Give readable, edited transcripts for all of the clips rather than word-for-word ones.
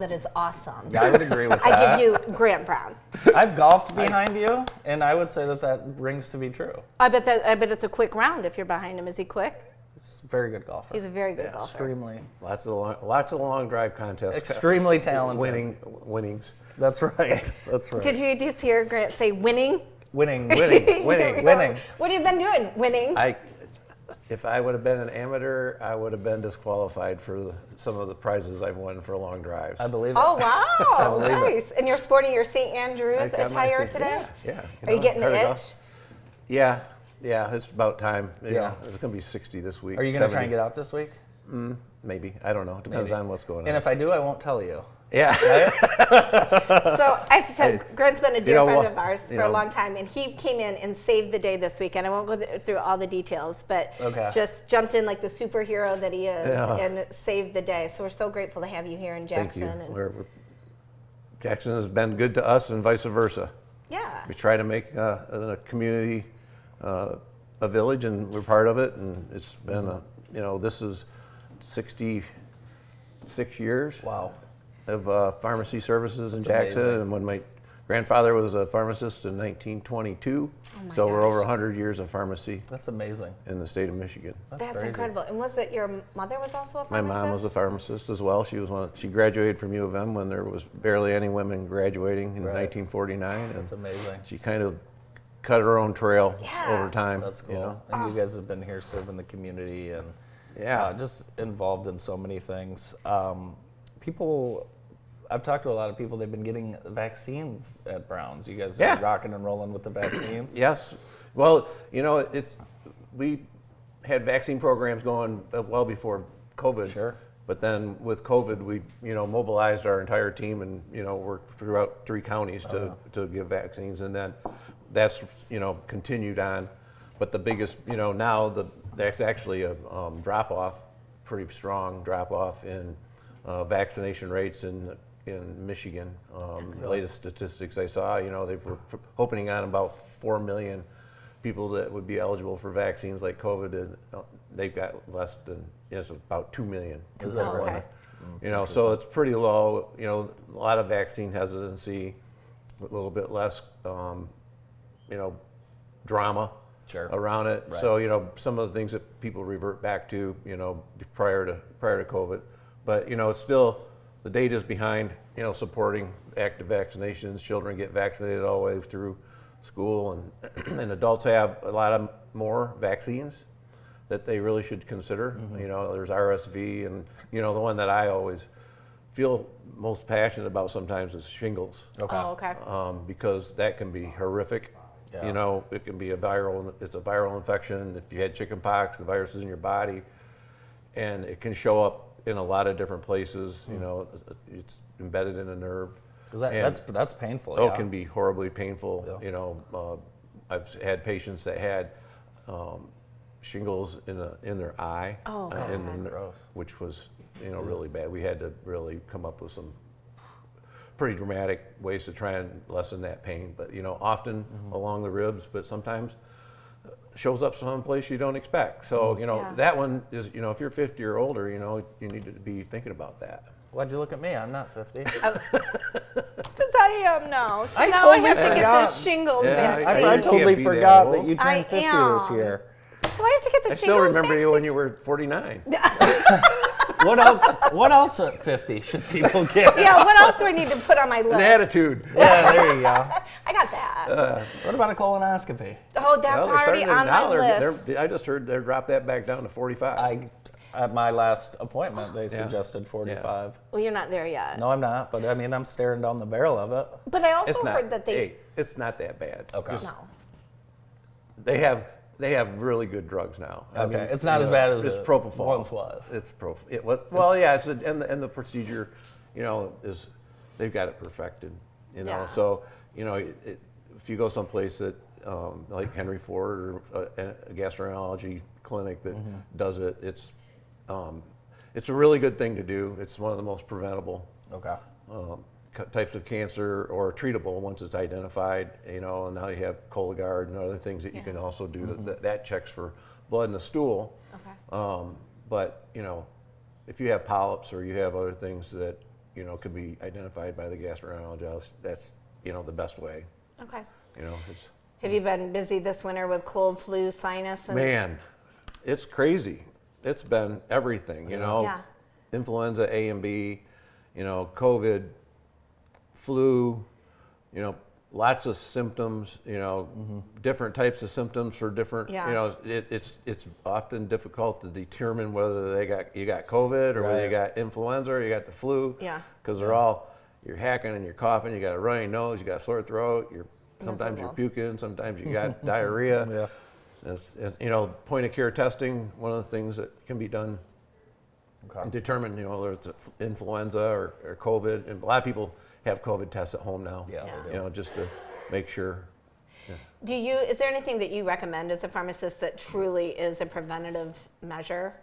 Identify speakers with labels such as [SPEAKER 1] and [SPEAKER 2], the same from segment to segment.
[SPEAKER 1] that is awesome.
[SPEAKER 2] Yeah, I would agree with
[SPEAKER 1] I
[SPEAKER 2] that.
[SPEAKER 1] give you Grant Brown.
[SPEAKER 2] I've golfed behind you, and I would say that rings to be true.
[SPEAKER 1] I bet it's a quick round if you're behind him. Is he quick?
[SPEAKER 2] He's a very good golfer.
[SPEAKER 1] He's a very good golfer.
[SPEAKER 2] Extremely.
[SPEAKER 3] Lots of long drive contests.
[SPEAKER 2] Extremely talented.
[SPEAKER 3] Winnings.
[SPEAKER 2] That's right. That's right.
[SPEAKER 1] Did you just hear Grant say winning?
[SPEAKER 2] Winning.
[SPEAKER 3] Winning.
[SPEAKER 1] What have you been doing? Winning.
[SPEAKER 3] If I would have been an amateur, I would have been disqualified for some of the prizes I've won for long drives.
[SPEAKER 2] I believe it.
[SPEAKER 1] Oh, wow.
[SPEAKER 2] believe it.
[SPEAKER 1] Nice. And you're sporting your St. Andrews
[SPEAKER 3] I got my
[SPEAKER 1] attire
[SPEAKER 3] St.
[SPEAKER 1] today?
[SPEAKER 3] Yeah.
[SPEAKER 1] Are you getting the
[SPEAKER 3] there we go.
[SPEAKER 1] itch?
[SPEAKER 3] Yeah, it's about time. You
[SPEAKER 2] Yeah.
[SPEAKER 3] know, it's going to be 60 this week.
[SPEAKER 2] Are you going to try
[SPEAKER 3] 70.
[SPEAKER 2] and get out this week?
[SPEAKER 3] Maybe. I don't know. Depends
[SPEAKER 2] Maybe.
[SPEAKER 3] on what's going on.
[SPEAKER 2] And if I do, I won't tell you.
[SPEAKER 3] yeah.
[SPEAKER 1] So I have to tell you, Grant's been a dear
[SPEAKER 3] know
[SPEAKER 1] friend
[SPEAKER 3] what?
[SPEAKER 1] of ours for
[SPEAKER 3] You
[SPEAKER 1] a
[SPEAKER 3] know-
[SPEAKER 1] long time, and he came in and saved the day this weekend. I won't go through all the details, but
[SPEAKER 2] Okay.
[SPEAKER 1] just jumped in like the superhero that he is
[SPEAKER 3] Yeah.
[SPEAKER 1] and saved the day. So we're so grateful to have you here in
[SPEAKER 3] Thank
[SPEAKER 1] Jackson.
[SPEAKER 3] you.
[SPEAKER 1] And
[SPEAKER 3] Jackson has been good to us and vice versa.
[SPEAKER 1] yeah.
[SPEAKER 3] We try to make a community a village, and we're part of it. And it's been this is 66 years
[SPEAKER 2] Wow.
[SPEAKER 3] of pharmacy services in Jackson.
[SPEAKER 2] amazing.
[SPEAKER 3] And when my grandfather was a pharmacist in 1922, so we're over 100 years of pharmacy
[SPEAKER 2] That's amazing.
[SPEAKER 3] in the state of Michigan.
[SPEAKER 1] That's
[SPEAKER 2] crazy.
[SPEAKER 1] incredible. And was it your mother was also a
[SPEAKER 3] My
[SPEAKER 1] pharmacist?
[SPEAKER 3] mom was a pharmacist as well. She graduated from U of M when there was barely any women graduating in
[SPEAKER 2] Right.
[SPEAKER 3] 1949, and
[SPEAKER 2] That's amazing.
[SPEAKER 3] she kind of cut her own trail
[SPEAKER 1] Yeah.
[SPEAKER 3] over time.
[SPEAKER 2] That's cool.
[SPEAKER 3] You know?
[SPEAKER 2] And you guys have been here serving the community and
[SPEAKER 3] Yeah.
[SPEAKER 2] just involved in so many things. I've talked to a lot of people, they've been getting vaccines at Browns. You guys are
[SPEAKER 3] Yeah.
[SPEAKER 2] rocking and rolling with the vaccines?
[SPEAKER 3] Yes. Well, we had vaccine programs going well before COVID.
[SPEAKER 2] Sure.
[SPEAKER 3] But then with COVID, we mobilized our entire team and worked throughout 3 counties to give vaccines, and then that's continued on. But the biggest now that's actually a drop off, pretty strong drop off in vaccination rates in Michigan. Latest statistics I saw, they were hoping on about 4 million people that would be eligible for vaccines like COVID, and they've got less than about 2 million.
[SPEAKER 2] Is that
[SPEAKER 1] Oh,
[SPEAKER 2] right?
[SPEAKER 1] okay.
[SPEAKER 3] So it's pretty low. A lot of vaccine hesitancy, a little bit less, drama
[SPEAKER 2] Sure.
[SPEAKER 3] around it.
[SPEAKER 2] Right.
[SPEAKER 3] So some of the things that people revert back to, prior to COVID, but it's still the data is behind, supporting active vaccinations. Children get vaccinated all the way through school, and adults have a lot of more vaccines that they really should consider. There's RSV, and the one that I always feel most passionate about sometimes is shingles.
[SPEAKER 2] Okay.
[SPEAKER 1] Oh, okay.
[SPEAKER 3] Because that can be horrific.
[SPEAKER 2] Yeah.
[SPEAKER 3] It can be it's a viral infection. If you had chicken pox, the virus is in your body, and it can show up in a lot of different places. It's embedded in a nerve.
[SPEAKER 2] That's painful.
[SPEAKER 3] Oh,
[SPEAKER 2] yeah.
[SPEAKER 3] it can be horribly painful.
[SPEAKER 2] Yeah.
[SPEAKER 3] I've had patients that had shingles in their eye,
[SPEAKER 1] Oh, God.
[SPEAKER 2] Gross.
[SPEAKER 3] which was really bad. We had to really come up with some pretty dramatic ways to try and lessen that pain. But often along the ribs, but sometimes shows up someplace you don't expect. So
[SPEAKER 1] Yeah.
[SPEAKER 3] that one is if you're 50 or older, you need to be thinking about that.
[SPEAKER 2] Why'd you look at me? I'm not 50.
[SPEAKER 1] Because I am now. So
[SPEAKER 2] I
[SPEAKER 1] now I
[SPEAKER 2] totally
[SPEAKER 1] have to get the
[SPEAKER 2] forgot.
[SPEAKER 1] shingles
[SPEAKER 3] Yeah,
[SPEAKER 1] vaccine.
[SPEAKER 2] I
[SPEAKER 3] can't
[SPEAKER 2] totally
[SPEAKER 3] be that
[SPEAKER 2] forgot
[SPEAKER 3] old.
[SPEAKER 2] that you
[SPEAKER 1] I
[SPEAKER 2] turned 50 this
[SPEAKER 1] am.
[SPEAKER 2] year.
[SPEAKER 1] So I have to get the
[SPEAKER 3] I
[SPEAKER 1] shingles
[SPEAKER 3] still remember you when
[SPEAKER 1] vaccine?
[SPEAKER 3] you were 49.
[SPEAKER 2] What else at 50 should people get?
[SPEAKER 1] Yeah, what else do I need to put on my list?
[SPEAKER 3] An attitude.
[SPEAKER 2] Yeah, there you go.
[SPEAKER 1] I got that.
[SPEAKER 2] What about a colonoscopy?
[SPEAKER 1] Oh, that's
[SPEAKER 3] Well, they're
[SPEAKER 1] already
[SPEAKER 3] starting to-
[SPEAKER 1] on
[SPEAKER 3] now
[SPEAKER 1] my
[SPEAKER 3] they're-
[SPEAKER 1] list.
[SPEAKER 3] I just heard they're dropped that back down to 45.
[SPEAKER 2] At my last appointment, they suggested 45.
[SPEAKER 1] Well, you're not there yet.
[SPEAKER 2] No, I'm not, but I mean, I'm staring down the barrel of it.
[SPEAKER 1] But I also
[SPEAKER 3] It's not.
[SPEAKER 1] heard that they.
[SPEAKER 3] Hey, it's not that bad.
[SPEAKER 2] Okay.
[SPEAKER 3] Just-
[SPEAKER 1] No.
[SPEAKER 3] They have really good drugs now. I
[SPEAKER 2] Okay,
[SPEAKER 3] mean,
[SPEAKER 2] it's not as bad as
[SPEAKER 3] it's
[SPEAKER 2] it
[SPEAKER 3] propofol.
[SPEAKER 2] once was.
[SPEAKER 3] It's well, yeah. And the procedure, is they've got it perfected.
[SPEAKER 1] Yeah.
[SPEAKER 3] So if you go someplace that like Henry Ford or a gastroenterology clinic that does it, it's a really good thing to do. It's one of the most preventable
[SPEAKER 2] Okay.
[SPEAKER 3] types of cancer, or treatable once it's identified, and now you have Cologuard and other things that you can also do. That checks for blood in the stool.
[SPEAKER 1] Okay.
[SPEAKER 3] But if you have polyps or you have other things that you know, could be identified by the gastroenterologist. That's, you know, the best way.
[SPEAKER 1] Okay.
[SPEAKER 3] You know, it's,
[SPEAKER 1] Have you been busy this winter with cold, flu, sinus? And
[SPEAKER 3] man, it's crazy. It's been everything, you know,
[SPEAKER 1] Yeah.
[SPEAKER 3] influenza A and B, you know, COVID, flu, you know, lots of symptoms, you know, different types of symptoms for different,
[SPEAKER 1] Yeah.
[SPEAKER 3] you know, it's often difficult to determine whether you got COVID or whether you
[SPEAKER 2] Right.
[SPEAKER 3] got influenza or you got the flu.
[SPEAKER 1] Yeah.
[SPEAKER 3] Because they're all, you're hacking and you're coughing, you got a runny nose, you got a sore throat, sometimes you're
[SPEAKER 1] Miserable.
[SPEAKER 3] puking, sometimes you got diarrhea.
[SPEAKER 2] Yeah.
[SPEAKER 3] It's, you know, point of care testing, one of the things that can be done
[SPEAKER 2] Okay.
[SPEAKER 3] and determine, you know, whether it's influenza or COVID. And a lot of people have COVID tests at home now.
[SPEAKER 2] Yeah,
[SPEAKER 1] Yeah.
[SPEAKER 2] they do.
[SPEAKER 3] You know, just to make sure.
[SPEAKER 1] is there anything that you recommend as a pharmacist that truly is a preventative measure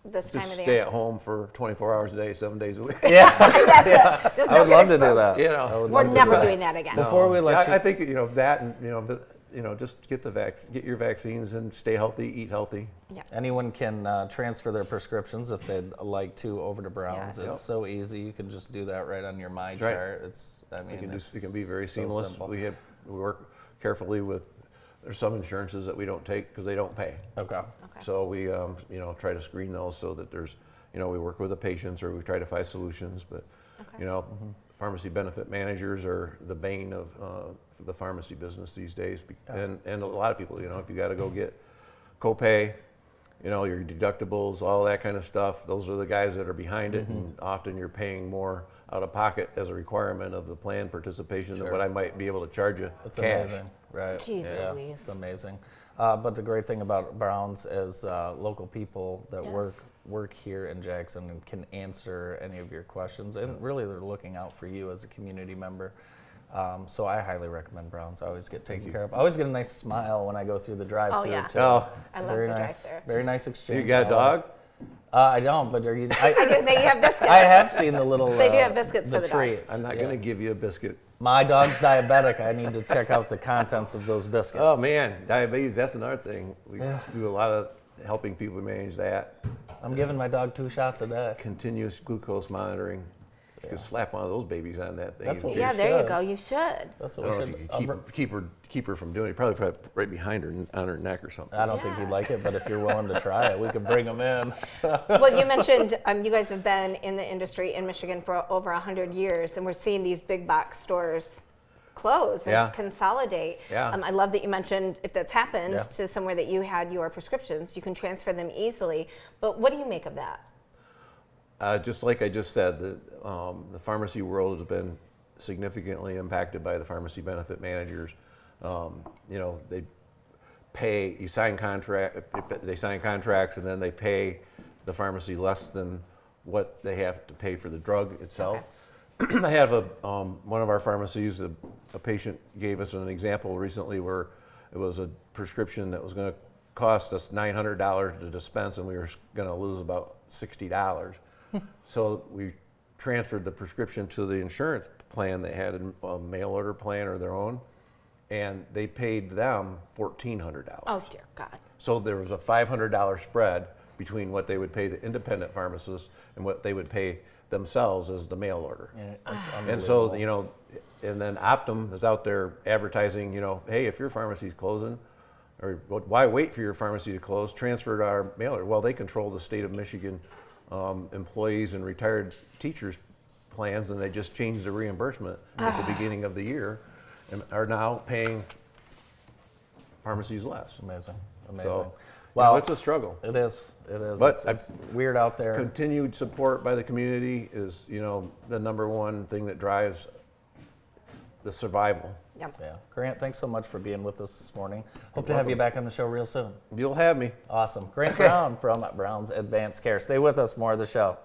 [SPEAKER 1] this time
[SPEAKER 3] Just
[SPEAKER 1] of the
[SPEAKER 3] stay
[SPEAKER 1] year?
[SPEAKER 3] at home for 24 hours a day, 7 days a week.
[SPEAKER 2] Yeah.
[SPEAKER 1] Just
[SPEAKER 2] I would
[SPEAKER 1] don't
[SPEAKER 2] love
[SPEAKER 1] get
[SPEAKER 2] to do
[SPEAKER 1] exposed.
[SPEAKER 2] that.
[SPEAKER 3] You know.
[SPEAKER 2] I would
[SPEAKER 1] We're
[SPEAKER 2] love to
[SPEAKER 1] never
[SPEAKER 2] do that.
[SPEAKER 1] doing that again.
[SPEAKER 2] Before we let
[SPEAKER 3] I
[SPEAKER 2] you-
[SPEAKER 3] think, you know, that and, you know, just get get your vaccines and stay healthy, eat healthy.
[SPEAKER 1] Yeah.
[SPEAKER 2] Anyone can transfer their prescriptions if they'd like to over to Browns.
[SPEAKER 1] Yes.
[SPEAKER 2] It's so easy. You can just do that right on your My
[SPEAKER 3] right.
[SPEAKER 2] chart. I mean,
[SPEAKER 3] It can be very
[SPEAKER 2] so
[SPEAKER 3] seamless.
[SPEAKER 2] simple.
[SPEAKER 3] We work carefully with, there's some insurances that we don't take because they don't pay.
[SPEAKER 2] Okay.
[SPEAKER 1] Okay.
[SPEAKER 3] So we, you know, try to screen those so that there's, you know, we work with the patients or we try to find solutions. But,
[SPEAKER 1] Okay.
[SPEAKER 3] you know, pharmacy benefit managers are the bane of the pharmacy business these days. And a lot of people, you know, if you got to go get copay, you know, your deductibles, all that kind of stuff, those are the guys that are behind it. And often you're paying more out of pocket as a requirement of the plan participation than
[SPEAKER 2] Sure.
[SPEAKER 3] what I might be able to charge you
[SPEAKER 2] It's
[SPEAKER 3] cash.
[SPEAKER 2] amazing, right?
[SPEAKER 1] Jeez
[SPEAKER 2] yeah,
[SPEAKER 1] Louise.
[SPEAKER 2] it's amazing. But the great thing about Browns is local people that
[SPEAKER 1] Yes.
[SPEAKER 2] work here in Jackson and can answer any of your questions, and really they're looking out for you as a community member. So I highly recommend Browns. I always get taken care of. I always get a nice smile when I go through the drive-through.
[SPEAKER 1] yeah.
[SPEAKER 2] too.
[SPEAKER 3] Oh.
[SPEAKER 1] I love
[SPEAKER 2] very
[SPEAKER 1] the
[SPEAKER 2] nice,
[SPEAKER 1] drive-through.
[SPEAKER 2] very nice exchange.
[SPEAKER 3] You got a
[SPEAKER 2] always.
[SPEAKER 3] dog?
[SPEAKER 2] I don't, but are you?
[SPEAKER 1] I do. They have biscuits.
[SPEAKER 2] I have seen the little.
[SPEAKER 1] They do have biscuits for the dogs.
[SPEAKER 2] treats.
[SPEAKER 3] I'm not
[SPEAKER 2] yeah.
[SPEAKER 3] going to give you a biscuit.
[SPEAKER 2] My dog's diabetic. I need to check out the contents of those biscuits.
[SPEAKER 3] Oh man, diabetes, that's another thing. We do a lot of helping people manage that.
[SPEAKER 2] I'm giving my dog 2 shots a day.
[SPEAKER 3] Continuous glucose monitoring. You could slap one of those babies on that thing.
[SPEAKER 2] That's what we
[SPEAKER 1] Yeah, there you
[SPEAKER 2] should.
[SPEAKER 1] go. You should.
[SPEAKER 2] That's
[SPEAKER 3] I
[SPEAKER 2] what
[SPEAKER 3] don't
[SPEAKER 2] we
[SPEAKER 3] know if
[SPEAKER 2] should.
[SPEAKER 3] you could keep her from doing it. Probably put it right behind her on her neck or something.
[SPEAKER 2] I don't think he'd like it, but if you're willing to try it, we could bring him in.
[SPEAKER 1] Well, you mentioned you guys have been in the industry in Michigan for over 100 years, and we're seeing these big box stores close and
[SPEAKER 3] Yeah.
[SPEAKER 1] consolidate.
[SPEAKER 3] Yeah.
[SPEAKER 1] I love that you mentioned if that's happened
[SPEAKER 2] Yeah.
[SPEAKER 1] to somewhere that you had your prescriptions, you can transfer them easily. But what do you make of that?
[SPEAKER 3] Just like I just said, the pharmacy world has been significantly impacted by the pharmacy benefit managers. You know, they sign contracts, and then they pay the pharmacy less than what they have to pay for the drug itself. I have one of our pharmacies, a patient gave us an example recently where it was a prescription that was going to cost us $900 to dispense, and we were going to lose about $60. So we transferred the prescription to the insurance plan. They had a mail order plan or their own, and they paid them $1,400.
[SPEAKER 1] Oh, dear God.
[SPEAKER 3] So there was a $500 spread between what they would pay the independent pharmacists and what they would pay themselves as the mail order.
[SPEAKER 2] Yeah, it's
[SPEAKER 3] And so,
[SPEAKER 2] unbelievable.
[SPEAKER 3] you know, and then Optum is out there advertising, you know, hey, if your pharmacy's closing, or why wait for your pharmacy to close, transfer to our mailer. Well, they control the state of Michigan employees and retired teachers plans, and they just changed the reimbursement at the beginning of the year and are now paying pharmacies less.
[SPEAKER 2] amazing, amazing.
[SPEAKER 3] So, well,
[SPEAKER 2] well,
[SPEAKER 3] it's a struggle.
[SPEAKER 2] it is. It is.
[SPEAKER 3] But
[SPEAKER 2] it's weird out there.
[SPEAKER 3] Continued support by the community is, you know, the number one thing that drives the survival.
[SPEAKER 1] Yep.
[SPEAKER 2] Yeah, Grant, thanks so much for being with us this morning. Hope to have you back on the show real soon.
[SPEAKER 3] You'll have me.
[SPEAKER 2] Awesome. Grant Brown from Brown's Advanced Care. Stay with us. More of the show.